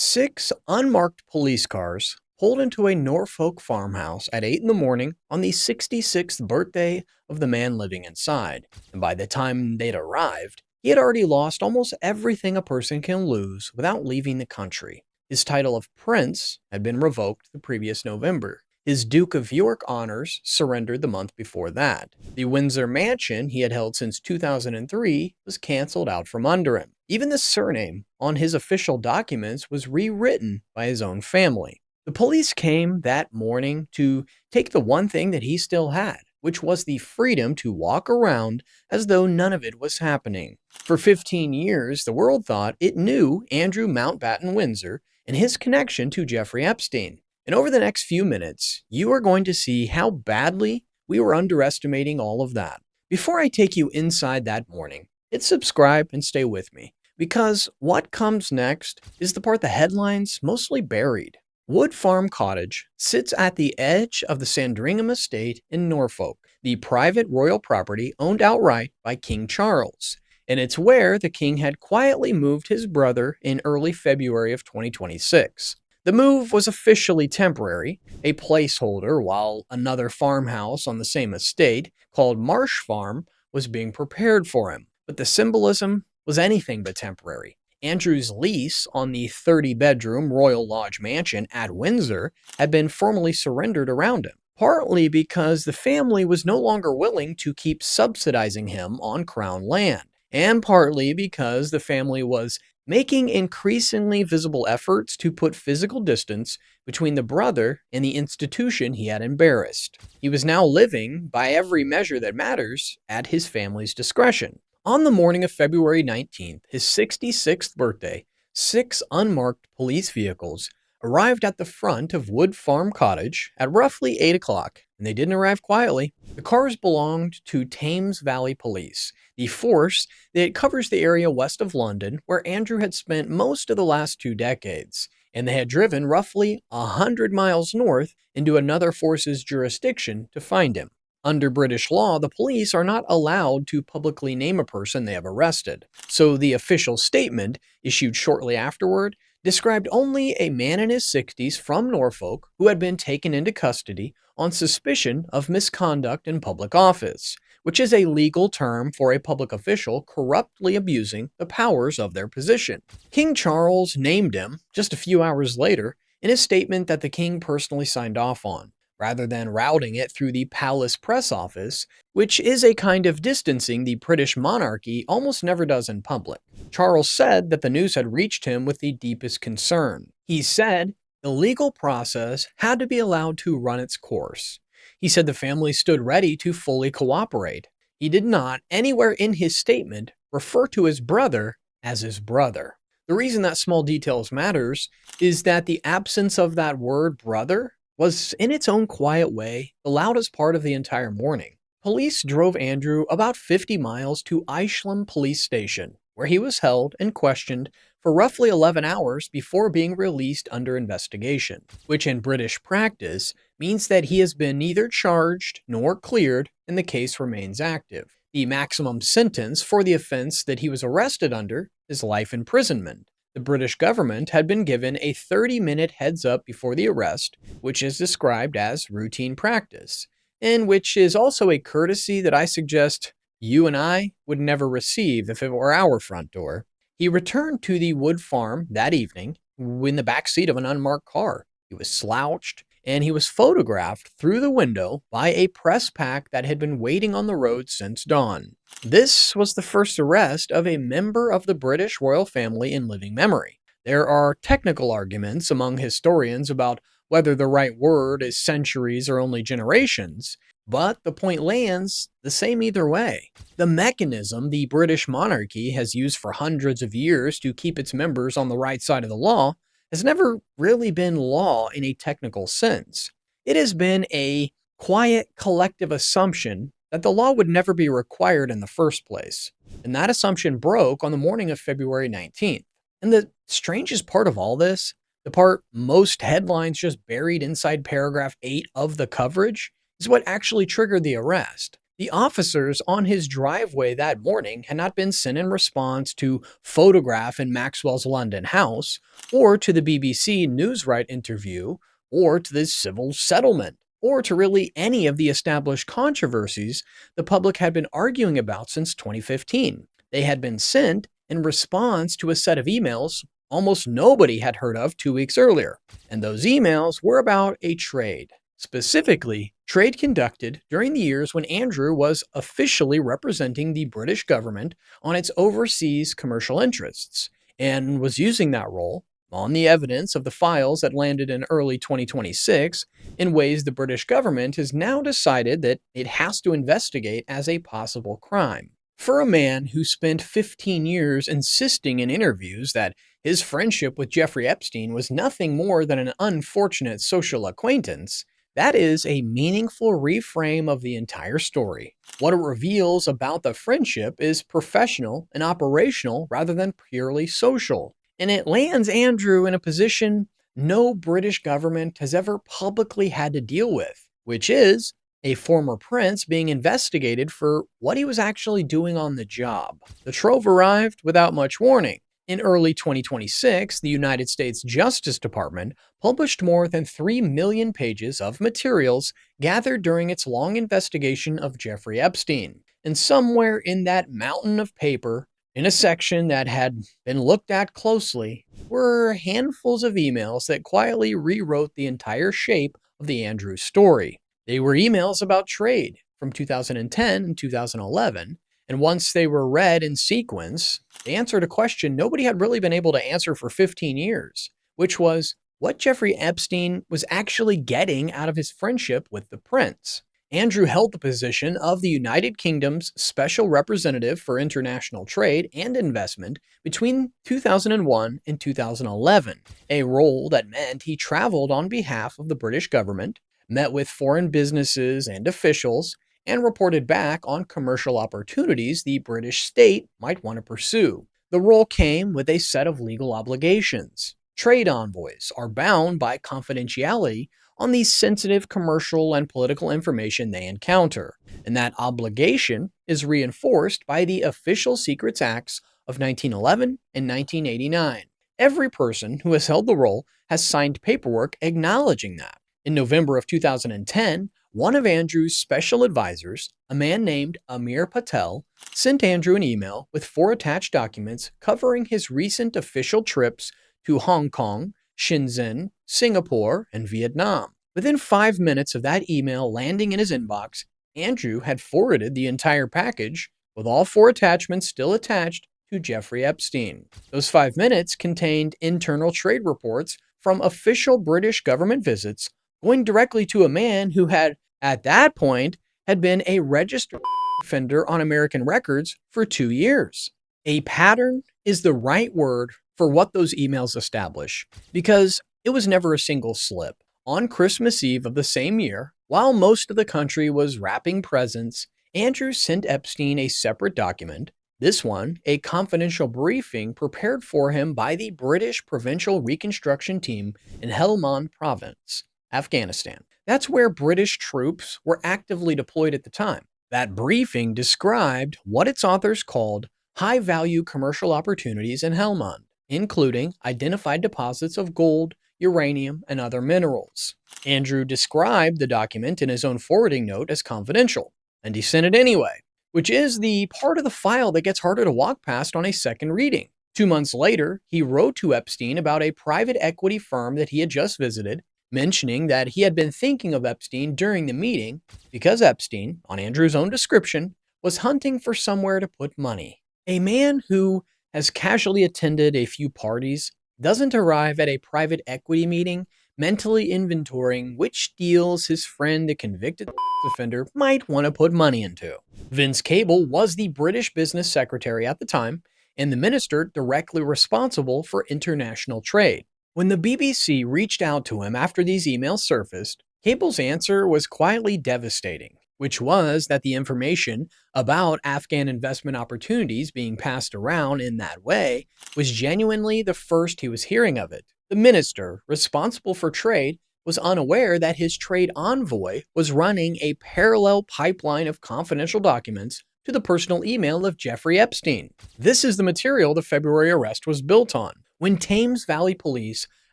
Six unmarked police cars pulled into a Norfolk farmhouse at 8 in the morning on the 66th birthday of the man living inside. And by the time they'd arrived, he had already lost almost everything a person can lose without leaving the country. His title of Prince had been revoked the previous November. His Duke of York honors surrendered the month before that. The Windsor mansion he had held since 2003 was canceled out from under him. Even the surname on his official documents was rewritten by his own family. The police came that morning to take the one thing that he still had, which was the freedom to walk around as though none of it was happening. For 15 years, the world thought it knew Andrew Mountbatten-Windsor and his connection to Jeffrey Epstein. And over the next few minutes, you are going to see how badly we were underestimating all of that. Before I take you inside that morning, hit subscribe and stay with me, because what comes next is the part the headlines mostly buried. Wood Farm Cottage sits at the edge of the Sandringham Estate in Norfolk, the private royal property owned outright by King Charles. And it's where the king had quietly moved his brother in early February of 2026. The move was officially temporary, a placeholder while another farmhouse on the same estate, called Marsh Farm, was being prepared for him. But the symbolism was anything but temporary. Andrew's lease on the 30-bedroom Royal Lodge mansion at Windsor had been formally surrendered around him, partly because the family was no longer willing to keep subsidizing him on Crown land, and partly because the family was making increasingly visible efforts to put physical distance between the brother and the institution he had embarrassed. He was now living, by every measure that matters, at his family's discretion. On the morning of February 19th, his 66th birthday, 6 unmarked police vehicles arrived at the front of Wood Farm Cottage at roughly 8 o'clock, and they didn't arrive quietly. The cars belonged to Thames Valley Police, the force that covers the area west of London where Andrew had spent most of the last 2 decades, and they had driven roughly 100 miles north into another force's jurisdiction to find him. Under British law, the police are not allowed to publicly name a person they have arrested, so the official statement, issued shortly afterward, described only a man in his 60s from Norfolk who had been taken into custody on suspicion of misconduct in public office, which is a legal term for a public official corruptly abusing the powers of their position. King Charles named him just a few hours later in a statement that the king personally signed off on, rather than routing it through the palace press office, which is a kind of distancing the British monarchy almost never does in public. Charles said that the news had reached him with the deepest concern. He said the legal process had to be allowed to run its course. He said the family stood ready to fully cooperate. He did not, anywhere in his statement, refer to his brother as his brother. The reason that small details matters is that the absence of that word brother was, in its own quiet way, the loudest part of the entire morning. Police drove Andrew about 50 miles to Isham Police Station, where he was held and questioned for roughly 11 hours before being released under investigation, which in British practice means that he has been neither charged nor cleared and the case remains active. The maximum sentence for the offense that he was arrested under is life imprisonment. The British government had been given a 30-minute heads up before the arrest, which is described as routine practice, and which is also a courtesy that I suggest you and I would never receive if it were our front door. He returned to the Wood Farm that evening in the back seat of an unmarked car. He was slouched, and he was photographed through the window by a press pack that had been waiting on the road since dawn. This was the first arrest of a member of the British royal family in living memory. There are technical arguments among historians about whether the right word is centuries or only generations, but the point lands the same either way. The mechanism the British monarchy has used for hundreds of years to keep its members on the right side of the law has never really been law in a technical sense. It has been a quiet collective assumption that the law would never be required in the first place. And that assumption broke on the morning of February 19th. And the strangest part of all this, the part most headlines just buried inside paragraph 8 of the coverage, is what actually triggered the arrest. The officers on his driveway that morning had not been sent in response to photograph in Maxwell's London house, or to the BBC Newsright interview, or to the civil settlement, or to really any of the established controversies the public had been arguing about since 2015. They had been sent in response to a set of emails almost nobody had heard of 2 weeks earlier, and those emails were about a trade. Specifically, trade conducted during the years when Andrew was officially representing the British government on its overseas commercial interests, and was using that role on the evidence of the files that landed in early 2026 in ways the British government has now decided that it has to investigate as a possible crime. For a man who spent 15 years insisting in interviews that his friendship with Jeffrey Epstein was nothing more than an unfortunate social acquaintance, that is a meaningful reframe of the entire story. What it reveals about the friendship is professional and operational rather than purely social. And it lands Andrew in a position no British government has ever publicly had to deal with, which is a former prince being investigated for what he was actually doing on the job. The trove arrived without much warning. In early 2026, the United States Justice Department published more than 3 million pages of materials gathered during its long investigation of Jeffrey Epstein. And somewhere in that mountain of paper, in a section that had been looked at closely, were handfuls of emails that quietly rewrote the entire shape of the Andrew story. They were emails about trade from 2010 and 2011, and once they were read in sequence, they answered a question nobody had really been able to answer for 15 years, which was what Jeffrey Epstein was actually getting out of his friendship with the prince. Andrew held the position of the United Kingdom's Special Representative for International Trade and Investment between 2001 and 2011, a role that meant he traveled on behalf of the British government, met with foreign businesses and officials, and reported back on commercial opportunities the British state might want to pursue. The role came with a set of legal obligations. Trade envoys are bound by confidentiality on the sensitive commercial and political information they encounter, and that obligation is reinforced by the Official Secrets Acts of 1911 and 1989. Every person who has held the role has signed paperwork acknowledging that. In November of 2010, one of Andrew's special advisors, a man named Amir Patel, sent Andrew an email with 4 attached documents covering his recent official trips to Hong Kong, Shenzhen, Singapore, and Vietnam. Within 5 minutes of that email landing in his inbox, Andrew had forwarded the entire package, with all 4 attachments still attached, to Jeffrey Epstein. Those 5 minutes contained internal trade reports from official British government visits, going directly to a man who had, at that point, had been a registered offender on American records for 2 years. A pattern is the right word for what those emails establish, because it was never a single slip. On Christmas Eve of the same year, while most of the country was wrapping presents, Andrew sent Epstein a separate document, this one a confidential briefing prepared for him by the British Provincial Reconstruction Team in Helmand Province, Afghanistan. That's where British troops were actively deployed at the time. That briefing described what its authors called high-value commercial opportunities in Helmand, including identified deposits of gold, uranium, and other minerals. Andrew described the document in his own forwarding note as confidential, and he sent it anyway, which is the part of the file that gets harder to walk past on a second reading. 2 months later, he wrote to Epstein about a private equity firm that he had just visited, mentioning that he had been thinking of Epstein during the meeting because Epstein, on Andrew's own description, was hunting for somewhere to put money. A man who has casually attended a few parties doesn't arrive at a private equity meeting mentally inventorying which deals his friend, the convicted offender, might want to put money into. Vince Cable was the British business secretary at the time and the minister directly responsible for international trade. When the BBC reached out to him after these emails surfaced, Cable's answer was quietly devastating, which was that the information about Afghan investment opportunities being passed around in that way was genuinely the first he was hearing of it. The minister, responsible for trade, was unaware that his trade envoy was running a parallel pipeline of confidential documents to the personal email of Jeffrey Epstein. This is the material the February arrest was built on. When Thames Valley Police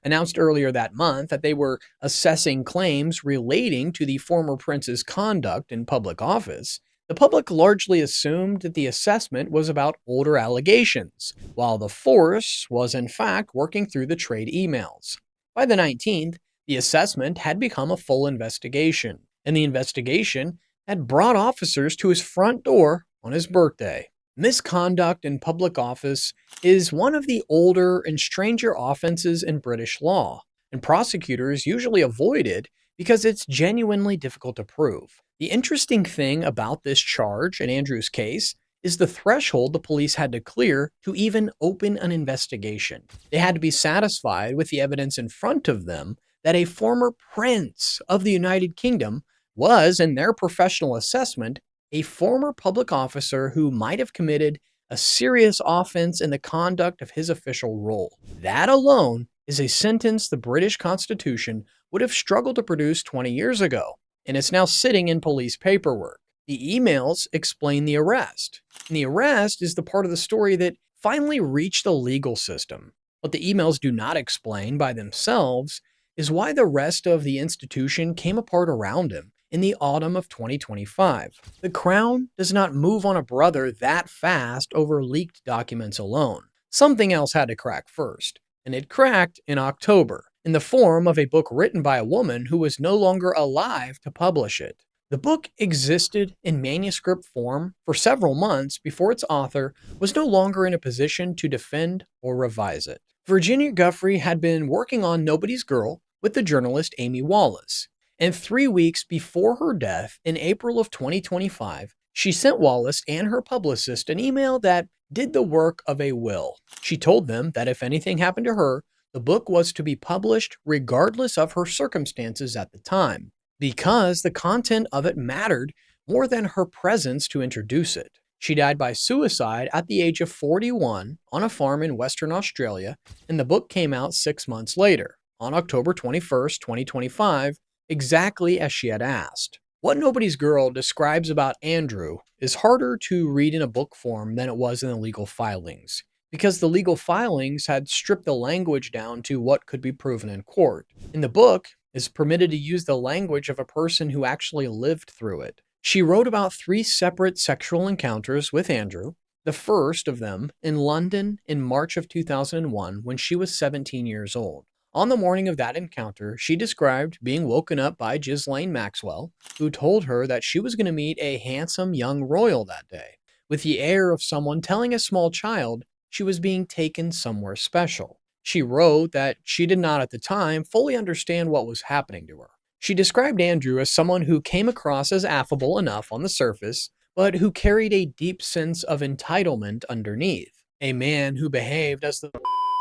announced earlier that month that they were assessing claims relating to the former prince's conduct in public office, the public largely assumed that the assessment was about older allegations, while the force was in fact working through the trade emails. By the 19th, the assessment had become a full investigation, and the investigation had brought officers to his front door on his birthday. Misconduct in public office is one of the older and stranger offenses in British law, and prosecutors usually avoid it because it's genuinely difficult to prove. The interesting thing about this charge in Andrew's case is the threshold the police had to clear to even open an investigation. They had to be satisfied with the evidence in front of them that a former prince of the United Kingdom was, in their professional assessment, a former public officer who might have committed a serious offense in the conduct of his official role. That alone is a sentence the British Constitution would have struggled to produce 20 years ago, and it's now sitting in police paperwork. The emails explain the arrest, and the arrest is the part of the story that finally reached the legal system. What the emails do not explain by themselves is why the rest of the institution came apart around him in the autumn of 2025. The Crown does not move on a brother that fast over leaked documents alone. Something else had to crack first, and it cracked in October, in the form of a book written by a woman who was no longer alive to publish it. The book existed in manuscript form for several months before its author was no longer in a position to defend or revise it. Virginia Giuffre had been working on Nobody's Girl with the journalist Amy Wallace, and 3 weeks before her death in April of 2025, she sent Wallace and her publicist an email that did the work of a will. She told them that if anything happened to her, the book was to be published regardless of her circumstances at the time, because the content of it mattered more than her presence to introduce it. She died by suicide at the age of 41 on a farm in Western Australia, and the book came out 6 months later, on October 21st, 2025, exactly as she had asked. What Nobody's Girl describes about Andrew is harder to read in a book form than it was in the legal filings, because the legal filings had stripped the language down to what could be proven in court. In the book, is permitted to use the language of a person who actually lived through it. She wrote about 3 separate sexual encounters with Andrew, the first of them in London in March of 2001 when she was 17 years old. On the morning of that encounter, she described being woken up by Ghislaine Maxwell, who told her that she was going to meet a handsome young royal that day, with the air of someone telling a small child she was being taken somewhere special. She wrote that she did not at the time fully understand what was happening to her. She described Andrew as someone who came across as affable enough on the surface, but who carried a deep sense of entitlement underneath. A man who behaved as though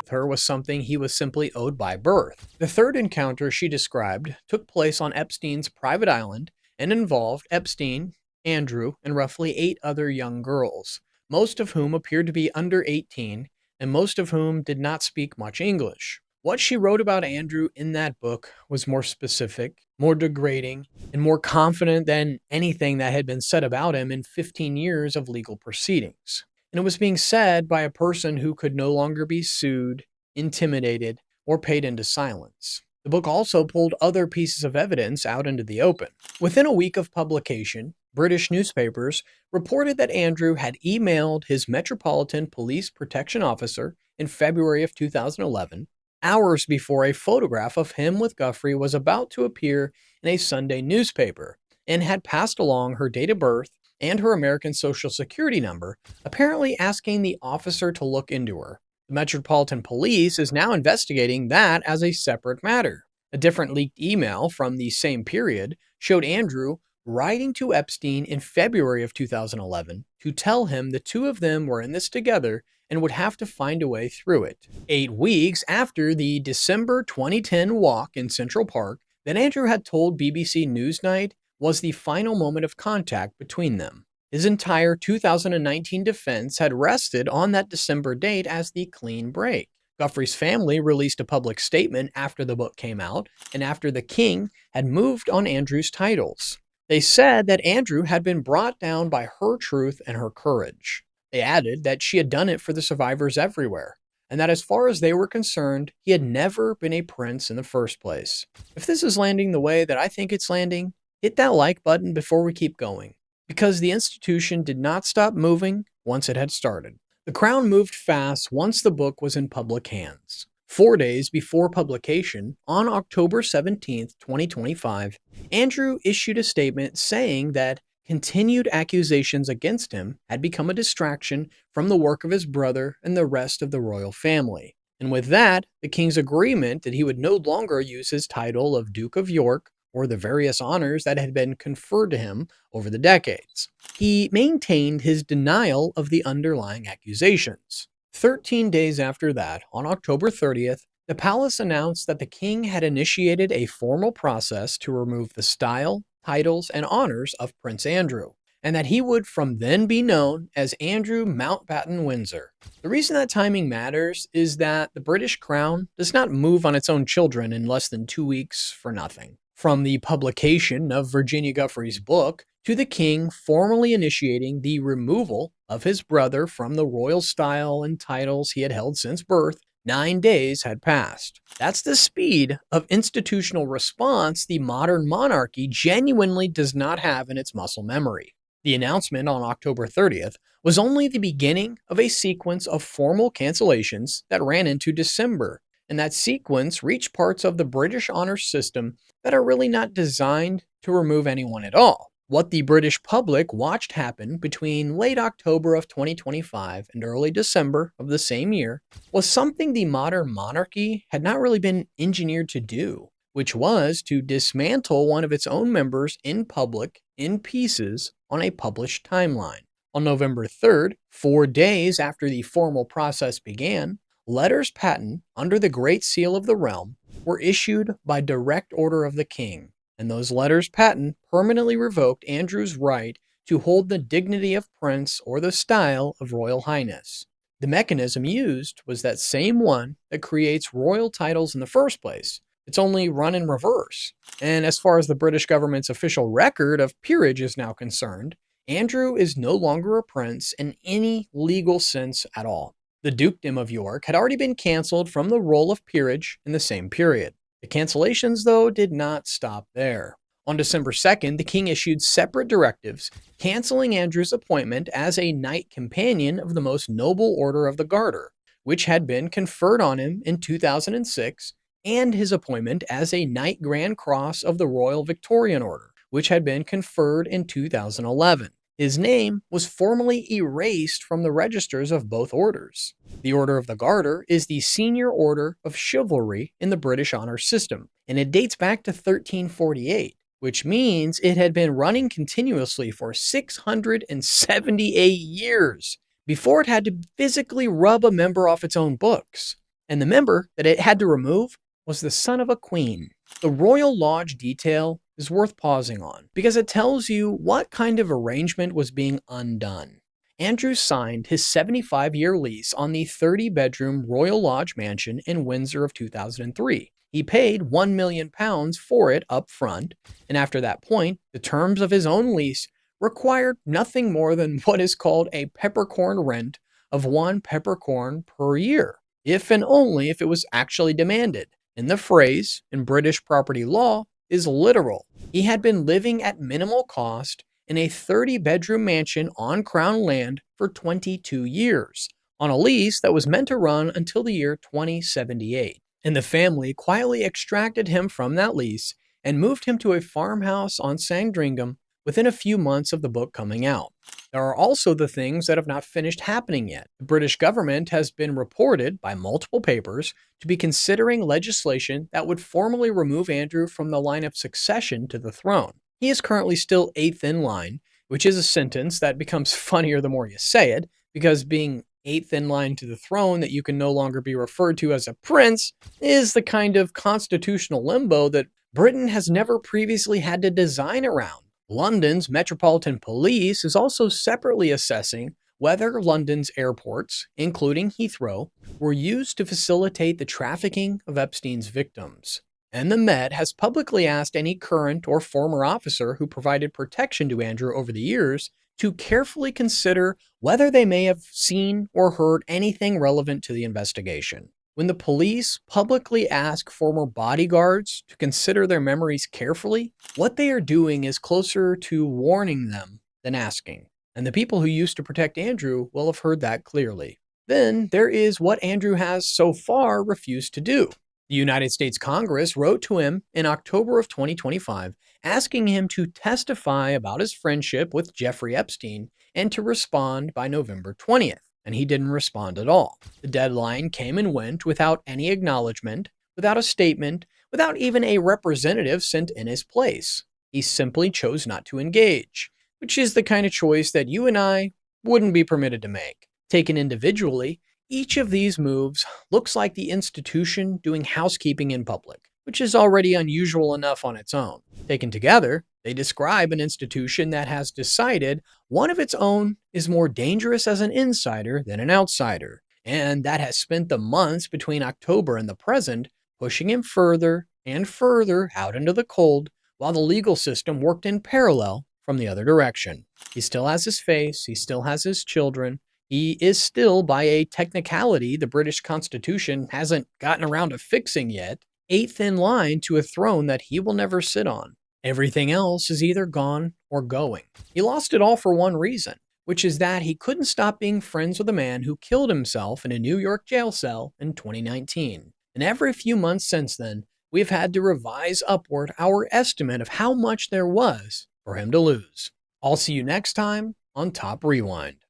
her was something he was simply owed by birth. The third encounter she described took place on Epstein's private island and involved Epstein, Andrew, and roughly 8 other young girls, most of whom appeared to be under 18, and most of whom did not speak much English. What she wrote about Andrew in that book was more specific, more degrading, and more confident than anything that had been said about him in 15 years of legal proceedings. And it was being said by a person who could no longer be sued, intimidated, or paid into silence. The book also pulled other pieces of evidence out into the open. Within a week of publication, British newspapers reported that Andrew had emailed his Metropolitan Police Protection Officer in February of 2011, hours before a photograph of him with Giuffre was about to appear in a Sunday newspaper, and had passed along her date of birth and her American Social Security number, apparently asking the officer to look into her. The Metropolitan Police is now investigating that as a separate matter. A different leaked email from the same period showed Andrew writing to Epstein in February of 2011 to tell him the two of them were in this together and would have to find a way through it. 8 weeks after the December 2010 walk in Central Park that Andrew had told BBC Newsnight was the final moment of contact between them. His entire 2019 defense had rested on that December date as the clean break. Guthrie's family released a public statement after the book came out and after the king had moved on Andrew's titles. They said that Andrew had been brought down by her truth and her courage. They added that she had done it for the survivors everywhere, and that as far as they were concerned, he had never been a prince in the first place. If this is landing the way that I think it's landing, hit that like button before we keep going, because the institution did not stop moving once it had started. The crown moved fast once the book was in public hands. 4 days before publication, on October 17, 2025, Andrew issued a statement saying that continued accusations against him had become a distraction from the work of his brother and the rest of the royal family. And with that, the king's agreement that he would no longer use his title of Duke of York or the various honors that had been conferred to him over the decades. He maintained his denial of the underlying accusations. 13 days after that, on October 30th, the palace announced that the king had initiated a formal process to remove the style, titles, and honors of Prince Andrew, and that he would from then be known as Andrew Mountbatten-Windsor. The reason that timing matters is that the British crown does not move on its own children in less than 2 weeks for nothing. From the publication of Virginia Guthrie's book to the king formally initiating the removal of his brother from the royal style and titles he had held since birth, 9 days had passed. That's the speed of institutional response the modern monarchy genuinely does not have in its muscle memory. The announcement on October 30th was only the beginning of a sequence of formal cancellations that ran into December, and that sequence reached parts of the British honor system that are really not designed to remove anyone at all. What the British public watched happen between late October of 2025 and early December of the same year was something the modern monarchy had not really been engineered to do, which was to dismantle one of its own members in public in pieces on a published timeline. On November 3rd, 4 days after the formal process began, letters patent under the Great Seal of the realm were issued by direct order of the king, and those letters patent permanently revoked Andrew's right to hold the dignity of prince or the style of royal highness. The mechanism used was that same one that creates royal titles in the first place. It's only run in reverse. And as far as the British government's official record of peerage is now concerned, Andrew is no longer a prince in any legal sense at all. The Dukedom of York had already been cancelled from the roll of peerage in the same period. The cancellations, though, did not stop there. On December 2nd, the king issued separate directives cancelling Andrew's appointment as a knight companion of the most noble order of the Garter, which had been conferred on him in 2006, and his appointment as a Knight Grand Cross of the Royal Victorian Order, which had been conferred in 2011. His name was formally erased from the registers of both orders. The Order of the Garter is the senior order of chivalry in the British honor system, and it dates back to 1348, which means it had been running continuously for 678 years before it had to physically rub a member off its own books. And the member that it had to remove was the son of a queen. The Royal Lodge detail is worth pausing on because it tells you what kind of arrangement was being undone. Andrew signed his 75-year lease on the 30-bedroom Royal Lodge mansion in Windsor of 2003. He paid £1 million for it up front, and after that point, the terms of his own lease required nothing more than what is called a peppercorn rent of 1 peppercorn per year, if and only if it was actually demanded. And the phrase, in British property law, is literal. He had been living at minimal cost in a 30-bedroom mansion on Crown land for 22 years, on a lease that was meant to run until the year 2078. And the family quietly extracted him from that lease and moved him to a farmhouse on Sandringham within a few months of the book coming out. There are also the things that have not finished happening yet. The British government has been reported by multiple papers to be considering legislation that would formally remove Andrew from the line of succession to the throne. He is currently still 8th in line, which is a sentence that becomes funnier the more you say it, because being 8th in line to the throne that you can no longer be referred to as a prince is the kind of constitutional limbo that Britain has never previously had to design around. London's Metropolitan Police is also separately assessing whether London's airports, including Heathrow, were used to facilitate the trafficking of Epstein's victims. And the Met has publicly asked any current or former officer who provided protection to Andrew over the years to carefully consider whether they may have seen or heard anything relevant to the investigation. When the police publicly ask former bodyguards to consider their memories carefully, what they are doing is closer to warning them than asking. And the people who used to protect Andrew will have heard that clearly. Then there is what Andrew has so far refused to do. The United States Congress wrote to him in October of 2025 asking him to testify about his friendship with Jeffrey Epstein and to respond by November 20th. And he didn't respond at all. The deadline came and went without any acknowledgement, without a statement, without even a representative sent in his place. He simply chose not to engage, which is the kind of choice that you and I wouldn't be permitted to make. Taken individually, each of these moves looks like the institution doing housekeeping in public, which is already unusual enough on its own. Taken together, they describe an institution that has decided one of its own is more dangerous as an insider than an outsider, and that has spent the months between October and the present pushing him further and further out into the cold, while the legal system worked in parallel from the other direction. He still has his face, he still has his children, he is still, by a technicality the British Constitution hasn't gotten around to fixing yet, eighth in line to a throne that he will never sit on. Everything else is either gone or going. He lost it all for one reason, which is that he couldn't stop being friends with a man who killed himself in a New York jail cell in 2019. And every few months since then, we've had to revise upward our estimate of how much there was for him to lose. I'll see you next time on Top Rewind.